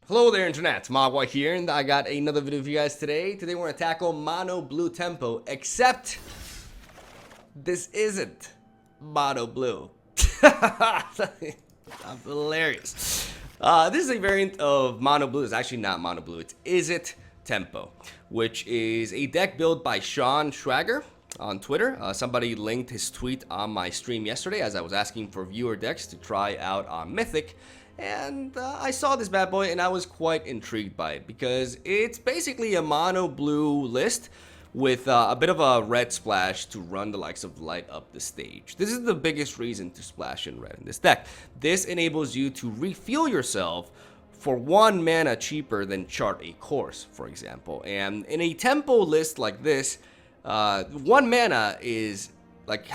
Hello there, Internet. Mogwai here, and I got another video for you guys today. Today we're gonna tackle mono blue tempo, except this isn't mono blue. That's hilarious. This is a variant of mono blue. It's actually not mono blue. It's Izzen't tempo, which is a deck built by Sean Schwager on Twitter. Somebody linked his tweet on my stream yesterday as I was asking for viewer decks to try out on Mythic. And I saw this bad boy and I was quite intrigued by it because it's basically a mono blue list with a bit of a red splash to run the likes of light up the stage. This is the biggest reason to splash in red in this deck. This enables you to refuel yourself for 1 mana cheaper than chart a course, for example. And in a tempo list like this, 1 mana is like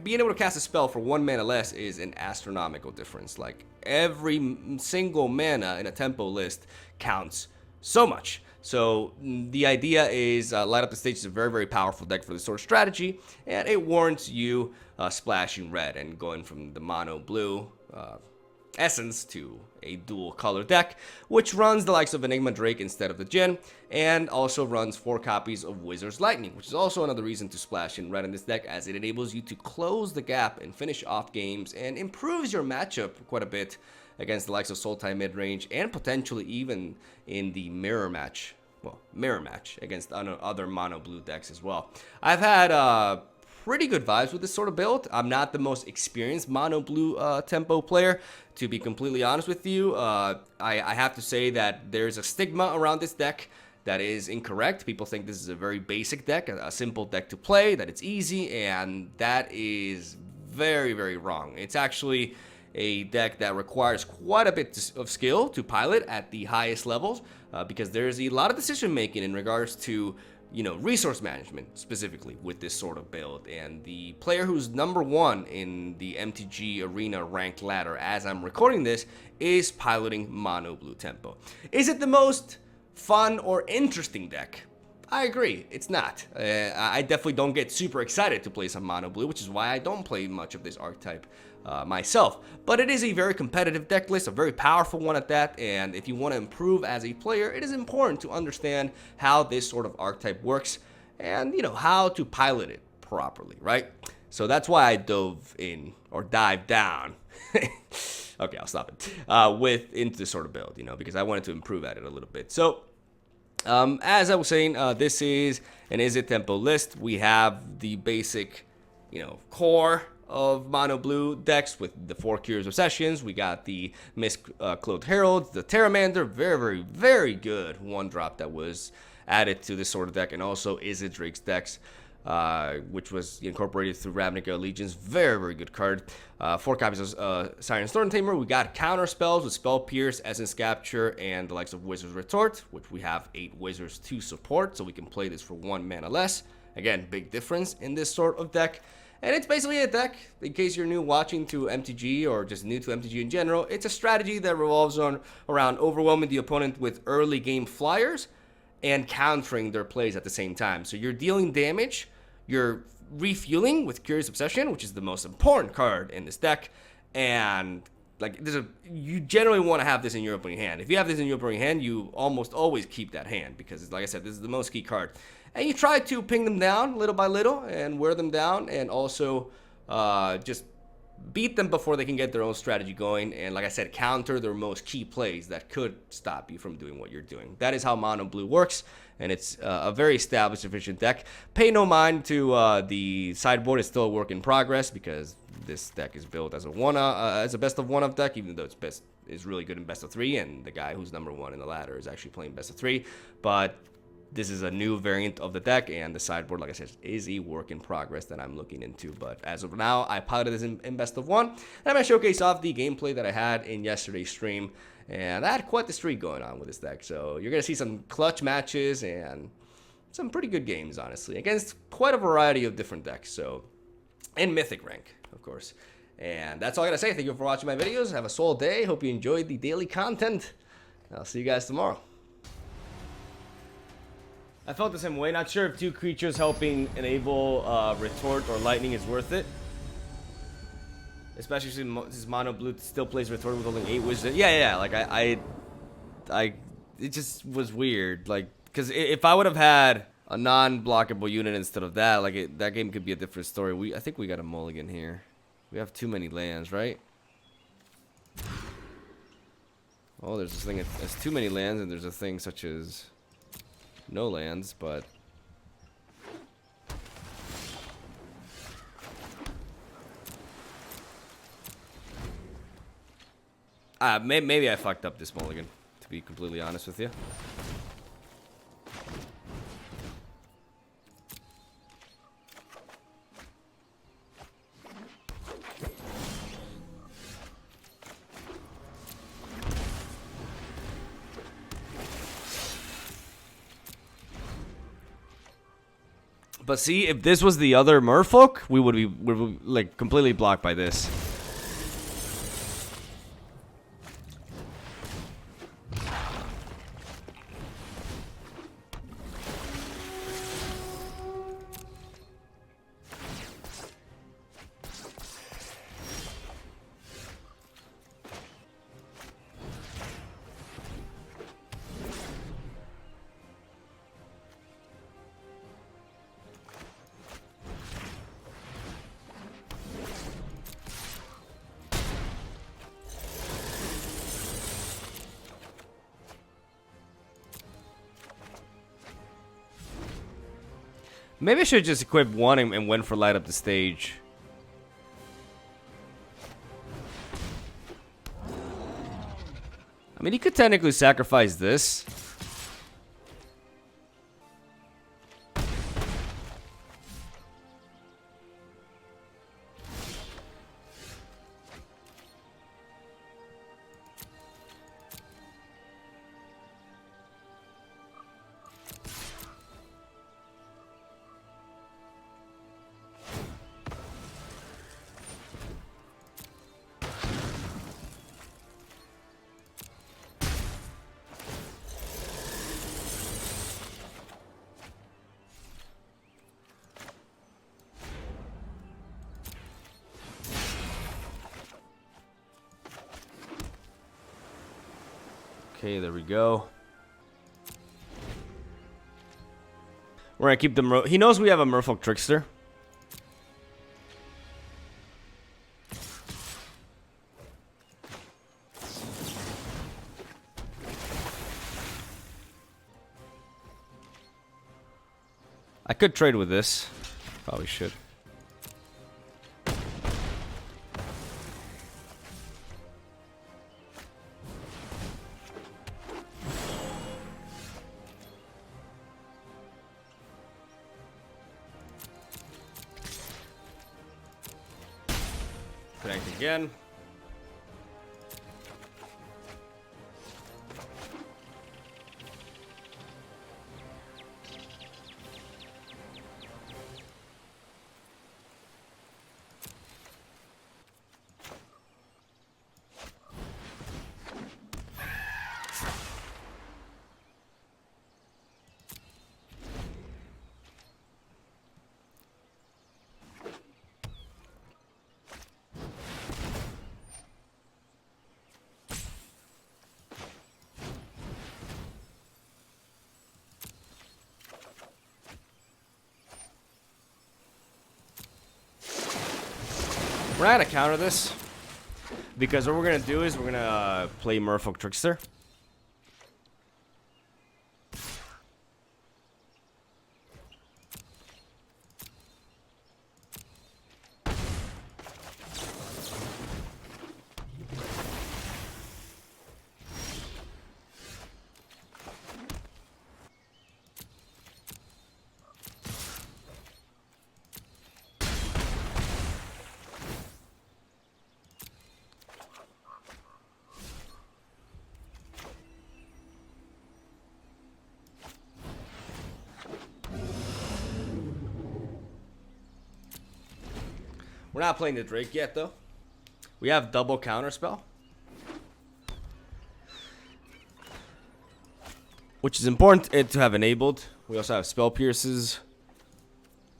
being able to cast a spell for 1 mana less is an astronomical difference. Like every single mana in a tempo list counts so much. So the idea is Light Up the Stage is a very, very powerful deck for this sort of strategy, and it warrants you splashing red and going from the mono blue essence to a dual color deck, which runs the likes of Enigma Drake instead of the Djinn, and also runs 4 copies of Wizard's Lightning, which is also another reason to splash in red in this deck, as it enables you to close the gap and finish off games and improves your matchup quite a bit against the likes of Sultai midrange and potentially even in the mirror match against other mono blue decks as well. I've had pretty good vibes with this sort of build. I'm not the most experienced mono blue tempo player, to be completely honest with you. I have to say that there's a stigma around this deck that is incorrect. People think this is a very basic deck, a simple deck to play, that it's easy, and that is very, very wrong. It's actually a deck that requires quite a bit of skill to pilot at the highest levels because there's a lot of decision making in regards to resource management, specifically with this sort of build. And the player who's #1 in the MTG Arena ranked ladder as I'm recording this is piloting mono blue tempo. Is it the most fun or interesting deck? I agree, it's not. I definitely don't get super excited to play some mono blue, which is why I don't play much of this archetype myself. But it is a very competitive deck list, a very powerful one at that, and if you want to improve as a player, it is important to understand how this sort of archetype works and how to pilot it properly, right? So that's why I dove in, or dived down. Okay, I'll stop it. Into this sort of build, because I wanted to improve at it a little bit. So as I was saying, this is an Izzen't tempo list. We have the basic, core of mono blue decks with the 4 Cures of Sessions. We got the Mist Clothed Heralds, the Terramander, very, very, very good 1-drop that was added to this sort of deck, and also Izzen't Drake's decks, which was incorporated through Ravnica Allegiance. Very, very good card. 4 copies of Siren Storm Tamer. We got counter spells with Spell Pierce, Essence Capture, and the likes of Wizard's Retort, which we have 8 wizards to support, so we can play this for 1 mana less. Again, big difference in this sort of deck. And it's basically a deck, in case you're new watching to MTG or just new to MTG in general, it's a strategy that revolves around overwhelming the opponent with early game flyers and countering their plays at the same time. So you're dealing damage, you're refueling with Curious Obsession, which is the most important card in this deck, and you generally want to have this in your opening hand. If you have this in your opening hand, you almost always keep that hand because, like I said, this is the most key card. And you try to ping them down little by little and wear them down, and also just beat them before they can get their own strategy going. And like I said, counter their most key plays that could stop you from doing what you're doing. That is how mono blue works, and it's a very established, efficient deck. Pay no mind to the sideboard. It's still a work in progress because this deck is built as a best of 1 of deck, even though it's is really good in best of 3, and the guy who's #1 in the ladder is actually playing best of 3. But this is a new variant of the deck, and the sideboard, like I said, is a work in progress that I'm looking into. But as of now, I piloted this in best of 1, and I'm going to showcase off the gameplay that I had in yesterday's stream. And I had quite the streak going on with this deck, so you're going to see some clutch matches and some pretty good games, honestly, against quite a variety of different decks, so in Mythic rank, of course. And that's all I got to say. Thank you for watching my videos. Have a swell day. Hope you enjoyed the daily content. I'll see you guys tomorrow. I felt the same way. Not sure if 2 creatures helping enable Retort or Lightning is worth it. Especially since mono blue still plays Retort with only 8 wizards. Yeah, like I it just was weird. Like, because if I would have had a non-blockable unit instead of that, like that game could be a different story. I think we got a mulligan here. We have too many lands, right? Oh, there's this thing. There's too many lands, and there's a thing such as no lands, but. Maybe I fucked up this mulligan, to be completely honest with you. But see, if this was the other merfolk, we would be like completely blocked by this. Maybe I should just equip one and went for light up the stage. I mean, he could technically sacrifice this. Okay, there we go. We're gonna keep them. He knows we have a Merfolk Trickster. I could trade with this. Probably should. Connect again. We're not gonna counter this because what we're gonna do is we're gonna play Merfolk Trickster. We're not playing the Drake yet, though. We have double counterspell, which is important to have enabled. We also have spell pierces.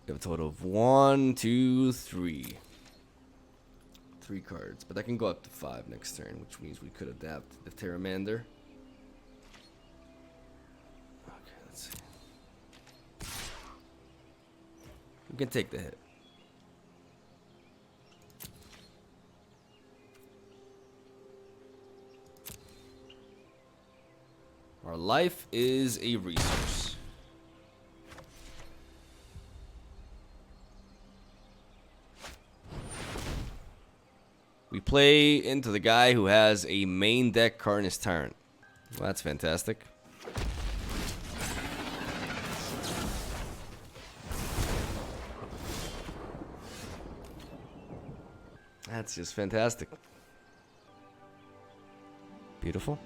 We have a total of 1, 2, 3. 3 cards, but that can go up to 5 next turn, which means we could adapt the Pteramander. can take the hit. Our life is a resource. We play into the guy who has a main deck card in his turn. Well, that's fantastic. That's just fantastic. Beautiful.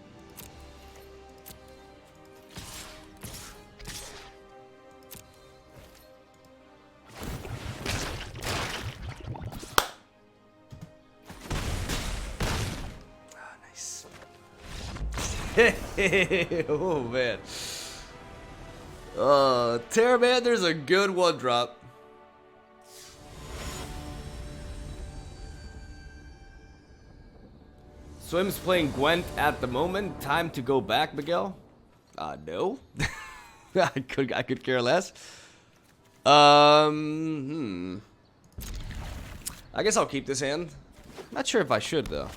Oh man. Terramander's a good one drop. Swim's playing Gwent at the moment. Time to go back, Miguel? No. I could care less. I guess I'll keep this hand. Not sure if I should though.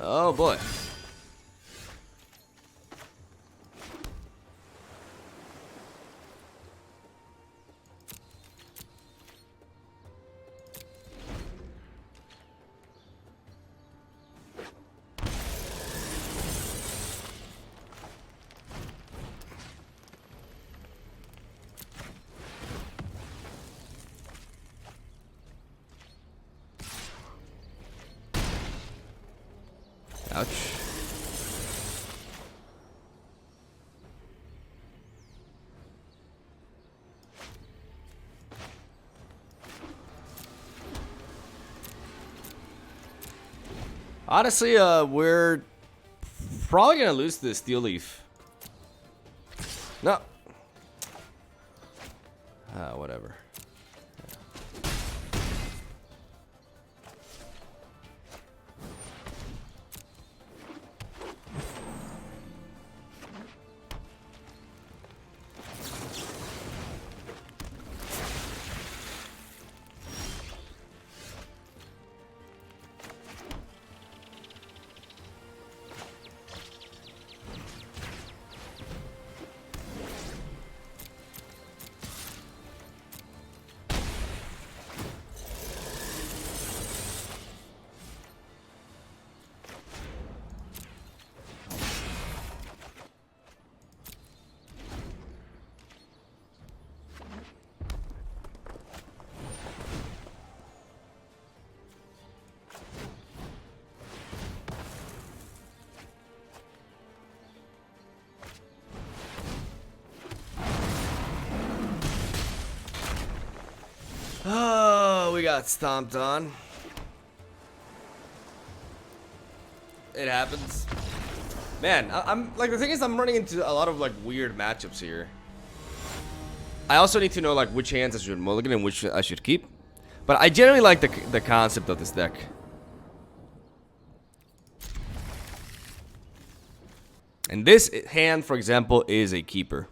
Oh boy. Ouch. Honestly, we're probably gonna lose to the Steel Leaf. No. Whatever. Oh, we got stomped on. It happens. Man, I'm like, the thing is, I'm running into a lot of like weird matchups here. I also need to know like which hands I should mulligan and which I should keep. But I generally like the concept of this deck. And this hand, for example, is a keeper.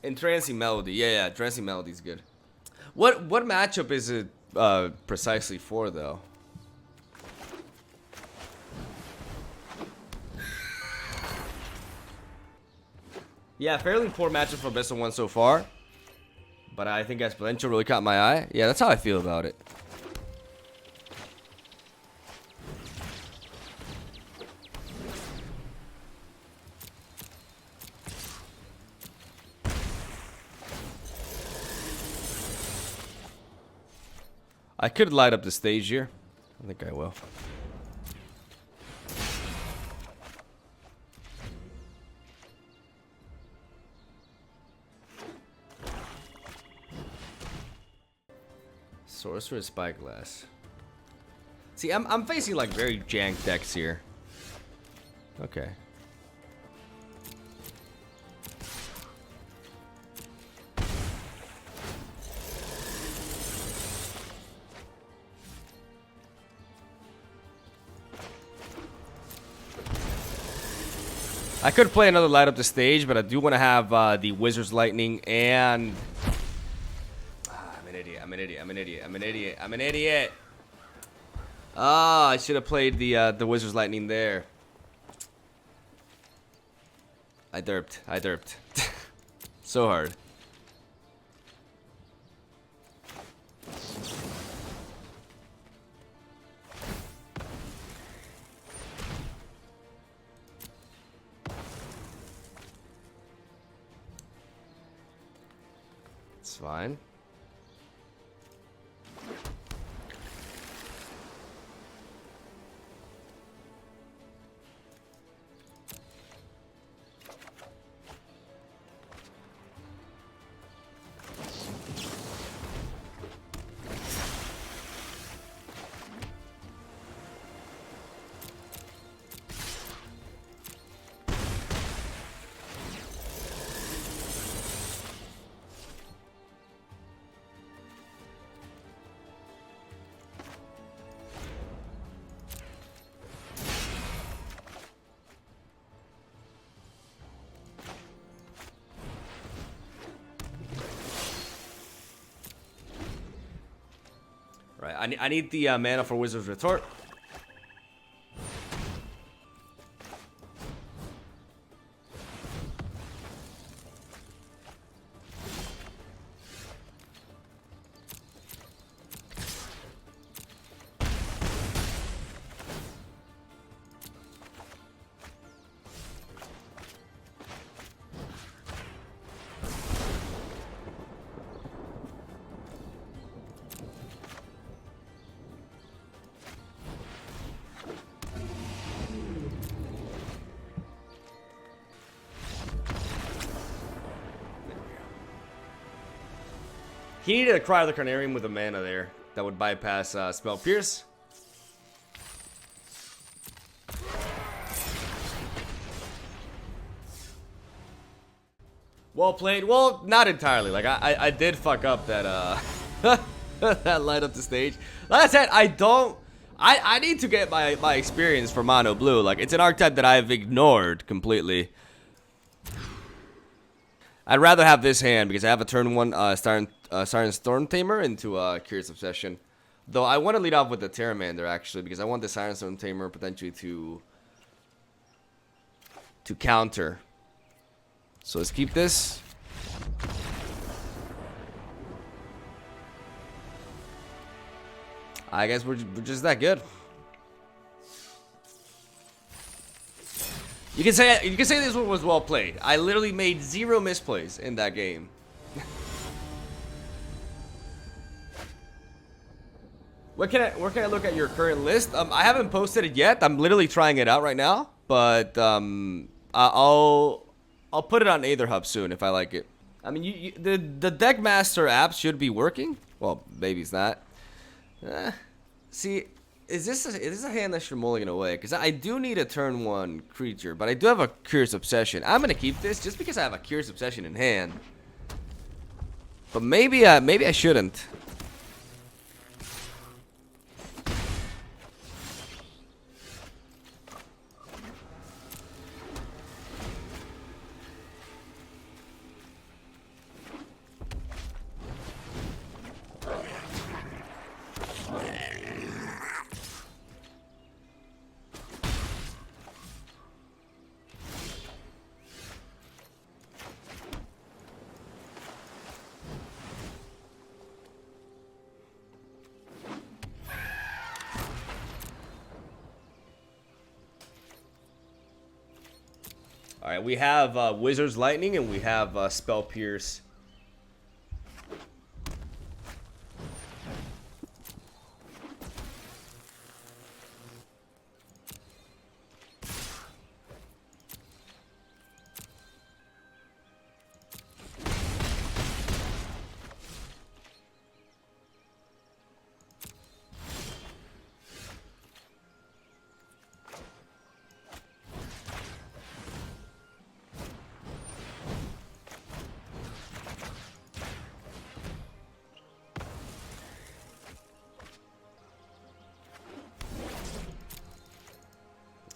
Entrancing Melody, yeah, Entrancing Melody is good. What matchup is it precisely for though? Yeah, fairly poor matchup for best of one so far, but I think Exponential really caught my eye. Yeah, that's how I feel about it. I could light up the stage here. I think I will. Sorcerer Spyglass. See, I'm facing like very jank decks here. Okay. I could play another light up the stage, but I do want to have the Wizard's Lightning and... I'm an idiot. I'm an idiot. I'm an idiot. I'm an idiot. I'm an idiot. Ah, I should have played the Wizard's Lightning there. I derped. I derped. So hard. It's fine. Right, I need the mana for Wizard's Retort. He needed a Cry of the Carnarium with a mana there that would bypass Spell Pierce. Well played. Well, not entirely. Like I did fuck up that that light up the stage. Like I said, I need to get my experience for Mono Blue. Like it's an archetype that I've ignored completely. I'd rather have this hand because I have a turn 1 Siren Storm Tamer into Curious Obsession. Though I want to lead off with the Terramander actually because I want the Siren Storm Tamer potentially to counter. So let's keep this. I guess we're just that good. You can say this one was well played. I literally made 0 misplays in that game. Where can I look at your current list? I haven't posted it yet. I'm literally trying it out right now, but I'll put it on Aether Hub soon if I like it. I mean, the Deck Master app should be working. Well, maybe it's not. See. Is this a hand that should mulligan away? Because I do need a turn 1 creature, but I do have a Curious Obsession. I'm gonna keep this just because I have a Curious Obsession in hand. But maybe I shouldn't. Alright, we have Wizard's Lightning and we have Spell Pierce.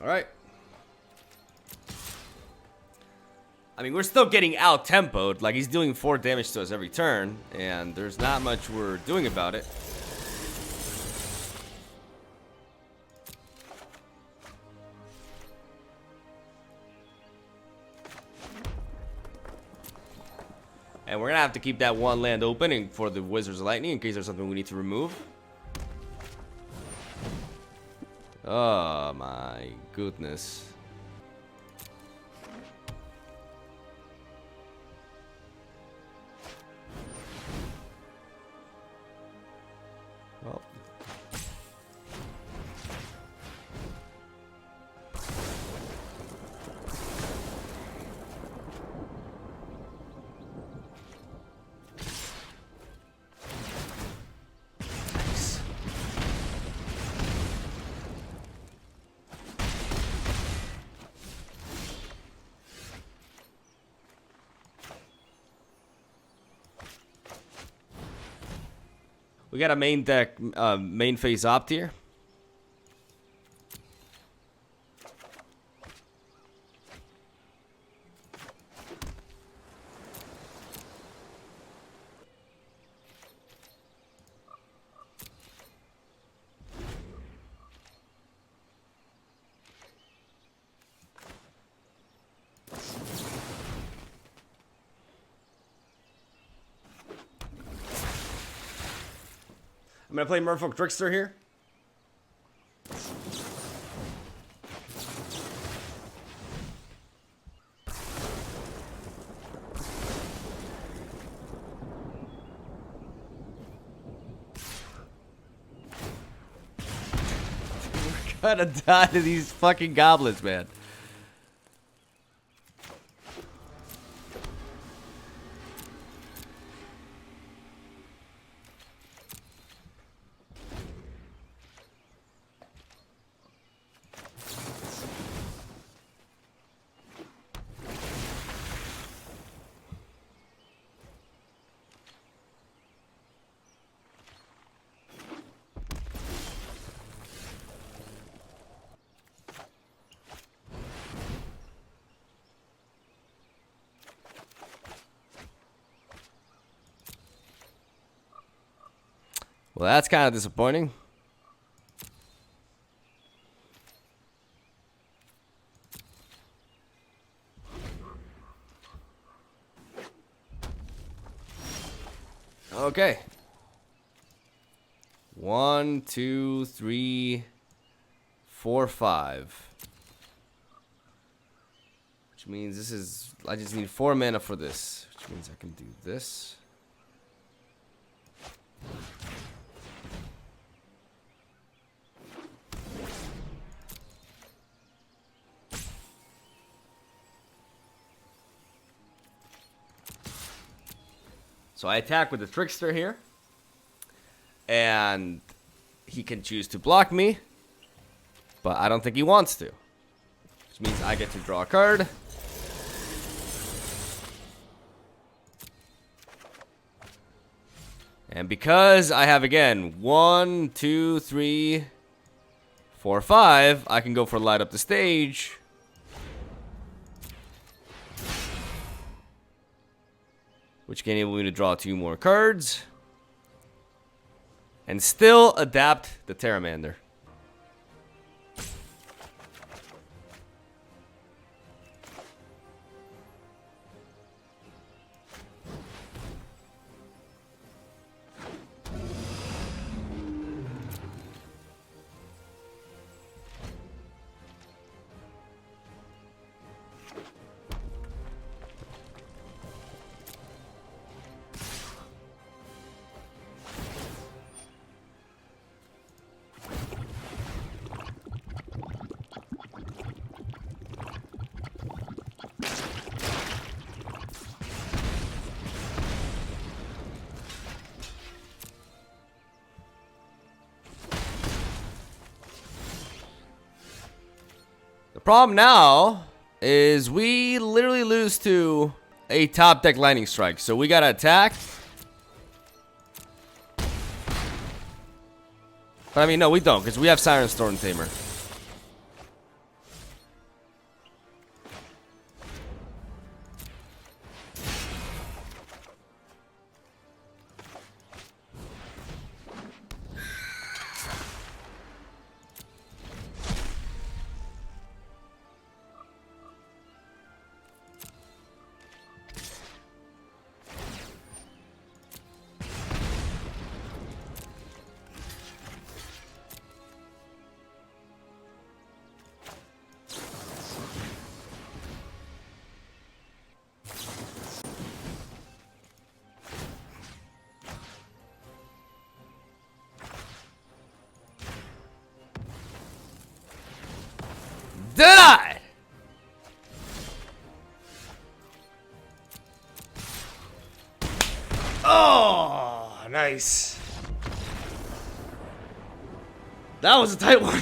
All right. I mean, we're still getting out-tempoed. Like, he's doing 4 damage to us every turn, and there's not much we're doing about it. And we're gonna have to keep that 1 land open for the Wizard's Lightning in case there's something we need to remove. Oh my goodness. Well. Nice. We got a main deck, main phase opt here. I'm gonna play Merfolk Trickster here. We're gonna die to these fucking goblins, man. Well, that's kind of disappointing. Okay. 1, 2, 3, 4, 5. Which means this is... I just need 4 mana for this. Which means I can do this. So I attack with the Trickster here. And he can choose to block me. But I don't think he wants to. Which means I get to draw a card. And because I have, again, 1, 2, 3, 4, 5, I can go for light up the stage. Which can enable me to draw 2 more cards. And still adapt the Pteramander. Problem now is we literally lose to a top deck lightning strike, so we gotta attack. But I mean, no, we don't, because we have Siren Storm Tamer. Denied! Oh, nice. That was a tight one.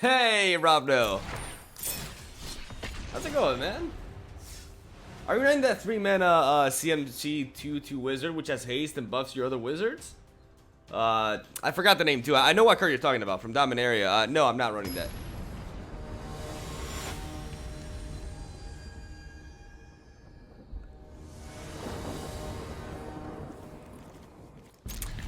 Hey, Robno. How's it going, man? Are you running that 3-mana CMC 2/2 wizard, which has haste and buffs your other wizards? I forgot the name too. I know what card you're talking about from Dominaria. No, I'm not running that.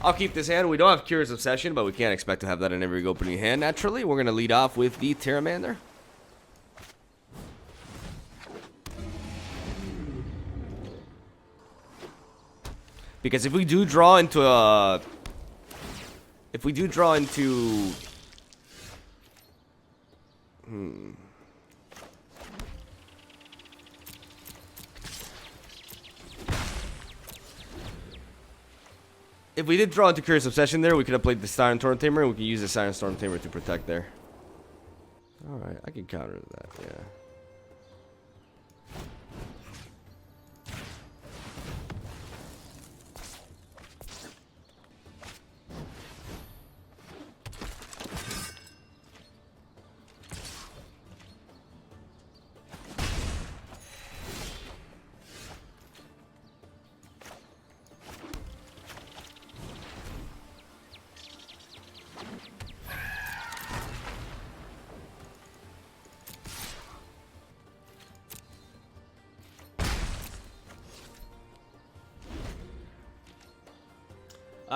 I'll keep this hand. We don't have Curious Obsession, but we can't expect to have that in every opening hand, naturally. We're going to lead off with the Pteramander. Because if we do draw into a... If we do draw into... If we did draw into Curious Obsession there, we could have played the Siren Storm Tamer, and we can use the Siren Storm Tamer to protect there. Alright, I can counter that, yeah.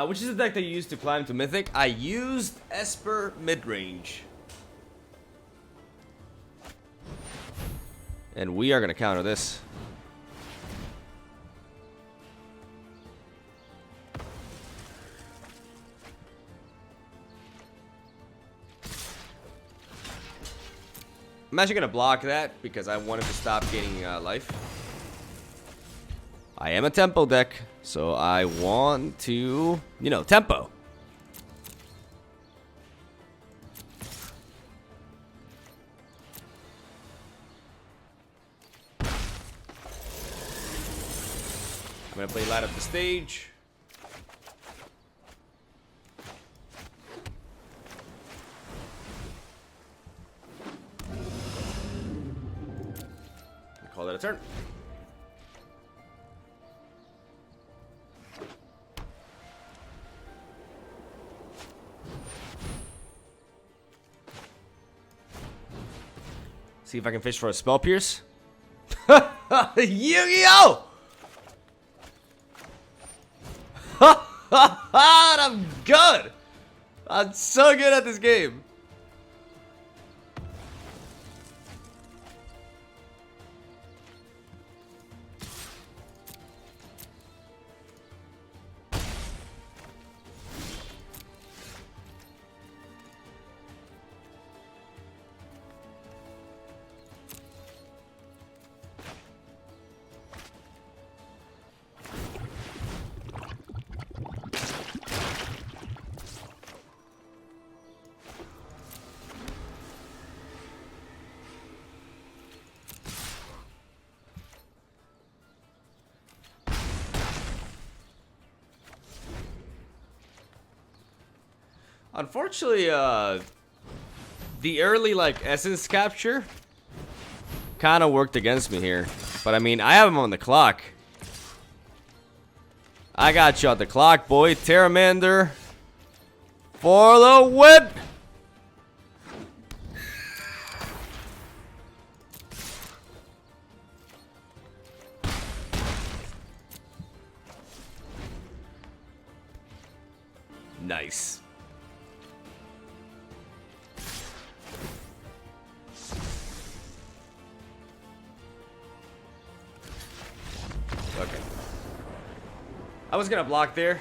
Which is the deck that you used to climb to Mythic? I used Esper Midrange. And we are going to counter this. I'm actually going to block that because I wanted to stop gaining life. I am a tempo deck, so I want to, you know, tempo. I'm going to play Light Up the Stage. Call that a turn. See if I can fish for a Spell Pierce. Yu-Gi-Oh! I'm good. I'm so good at this game. Unfortunately, the early, like, essence capture kind of worked against me here. But, I mean, I have him on the clock. I got you on the clock, boy. Pteramander for the win! Nice. Okay. I was gonna block there.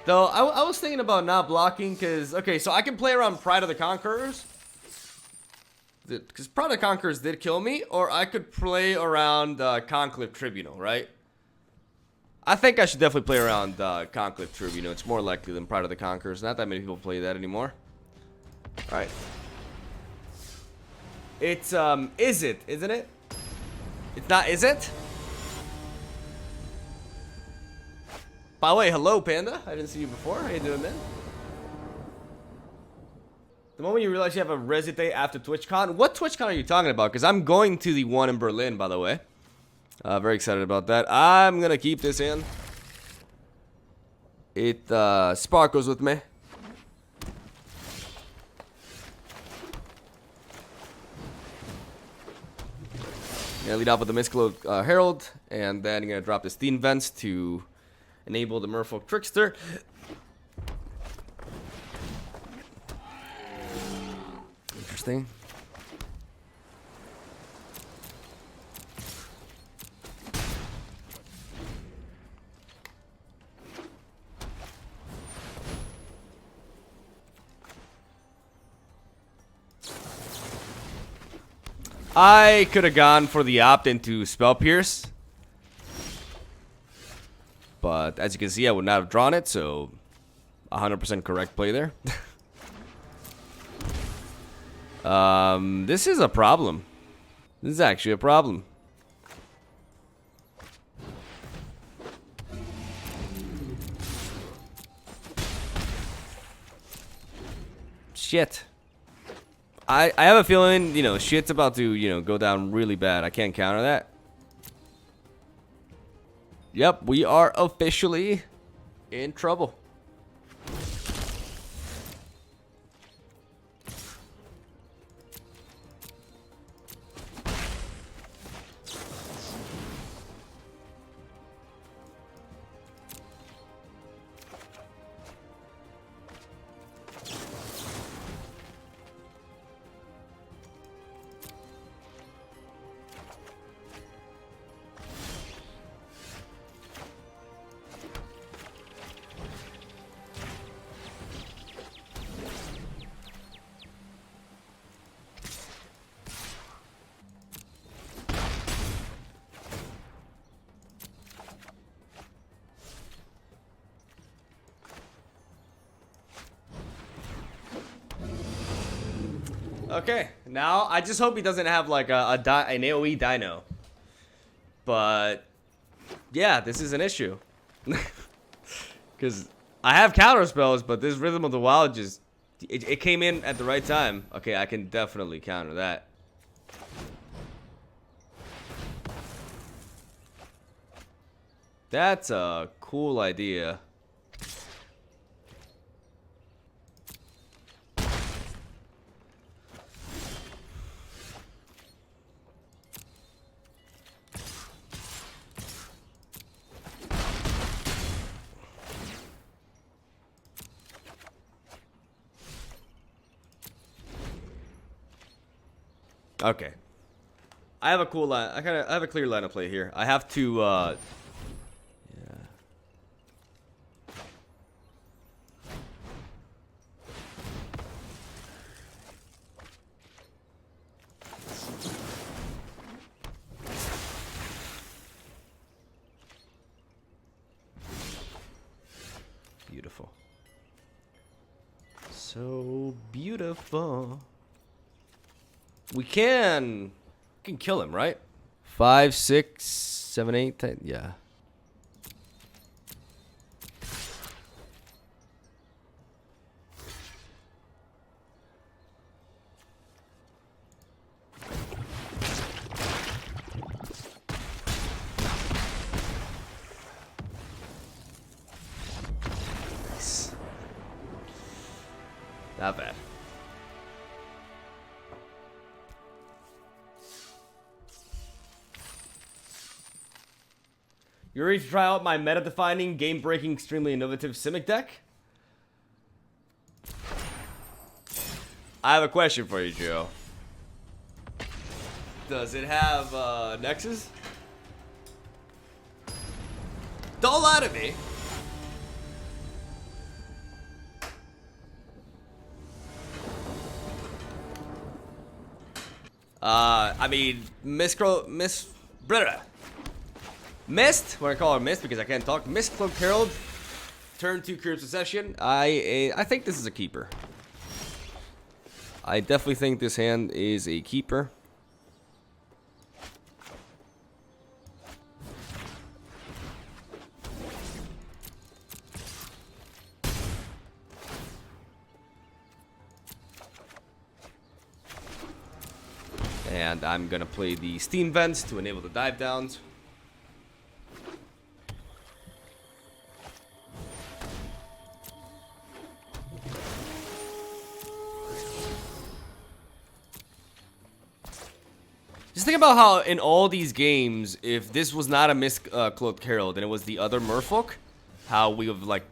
Though, I was thinking about not blocking because, okay, so I can play around Pride of the Conquerors. Because Pride of the Conquerors did kill me, or I could play around Conclave Tribunal, right? I think I should definitely play around Conclave Troop. You know, it's more likely than Pride of the Conquerors. Not that many people play that anymore. All right. It's Izzen't, isn't it? It's not Izzen't? By the way, hello, Panda. I didn't see you before. How you doing, man? The moment you realize you have a Resident Day after TwitchCon. What TwitchCon are you talking about? Because I'm going to the one in Berlin, by the way. Very excited about that. I'm gonna keep this in. It sparkles with me. Gonna lead off with the Mystical Herald, and then I'm gonna drop the Steam Vents to enable the Merfolk Trickster. Interesting. I could have gone for the opt into Spell Pierce, but as you can see, I would not have drawn it, so 100% correct play there. This is a problem. This is actually a problem. Shit. I have a feeling, you know, shit's about to, you know, go down really bad. I can't counter that. Yep, we are officially in trouble. Okay, now I just hope he doesn't have like an AoE dino. But yeah, this is an issue. Because I have counter spells, but this Rhythm of the Wild just it came in at the right time. Okay, I can definitely counter that. That's a cool idea. Okay, I have a cool line. I have a clear line of play here. I have to. Yeah. Beautiful. So beautiful. We can kill him, right? 5, 6, 7, 8, 10, yeah. Nice. Not bad. You ready to try out my meta-defining, game-breaking, extremely innovative Simic deck? I have a question for you, Joe. Does it have Nexus? Don't lie to me. I mean, Miss Brother. Mist, we're gonna call her Mist because I can't talk. Mist Cloaked Herald, turn 2 Cure Succession. I think this is a keeper. I definitely think this hand is a keeper. And I'm gonna play the Steam Vents to enable the dive downs. Just think about how in all these games, if this was not a Mist Cloaked Herald and it was the other Merfolk, how we would have like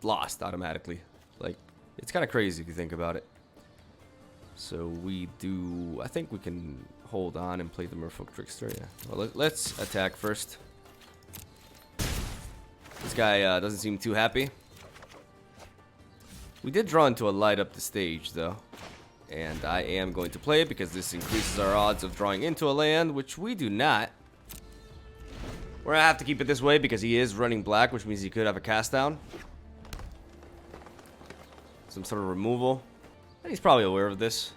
lost automatically. Like, it's kind of crazy if you think about it. So we do, I think we can hold on and play the Merfolk Trickster, yeah. Well, let's attack first. This guy doesn't seem too happy. We did draw into a light up the stage, though. And I am going to play it because this increases our odds of drawing into a land, which we do not. We're gonna have to keep it this way because he is running black, which means he could have a cast down. Some sort of removal. And he's probably aware of this.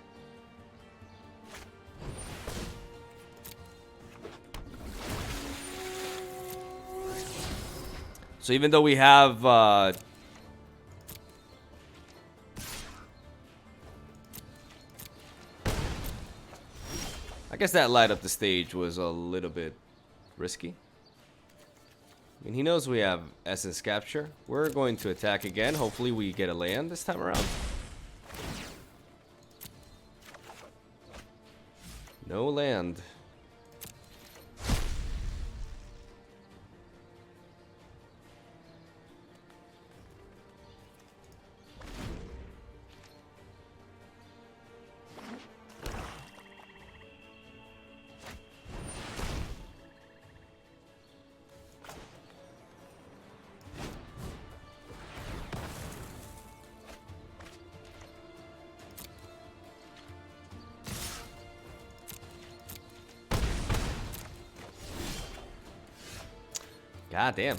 So even though we have I guess that light up the stage was a little bit risky. I mean, he knows we have Essence Capture. We're going to attack again. Hopefully we get a land this time around. No land. God damn.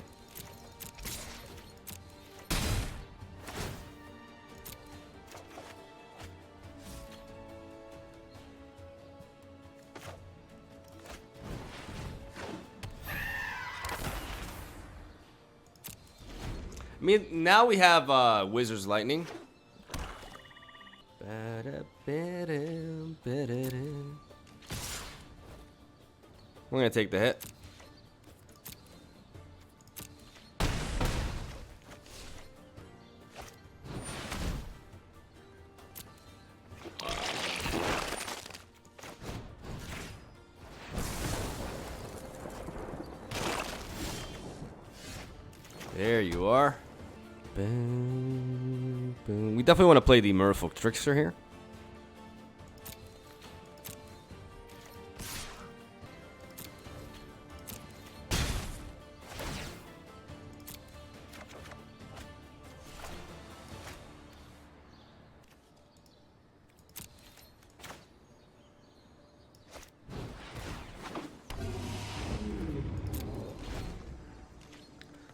I mean, now we have Wizard's Lightning. We're gonna take the hit. There you are. Boom, boom. We definitely want to play the Merfolk Trickster here.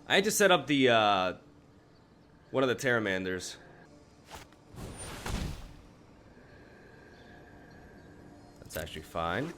I just set up the one of the Terramanders. That's actually fine.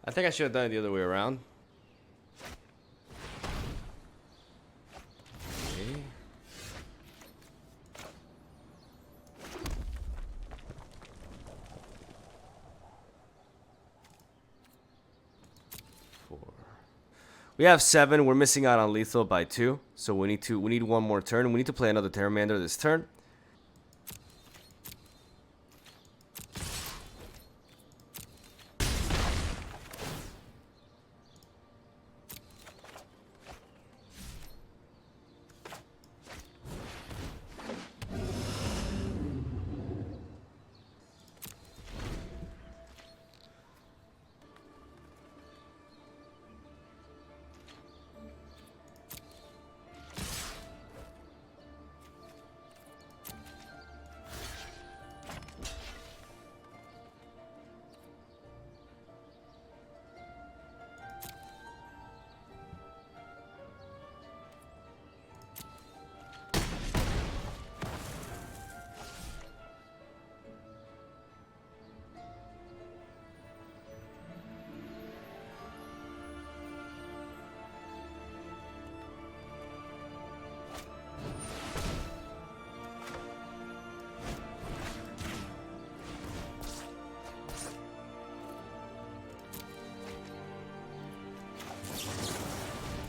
I think I should have done it the other way around. Okay. We have 7. We're missing out on lethal by 2. So we need one more turn. We need to play another Terramander this turn.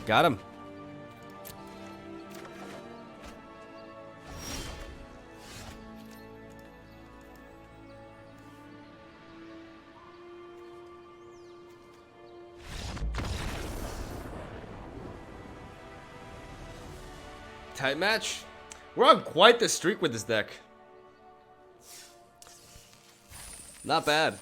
Got him. Tight match. We're on quite the streak with this deck. Not bad.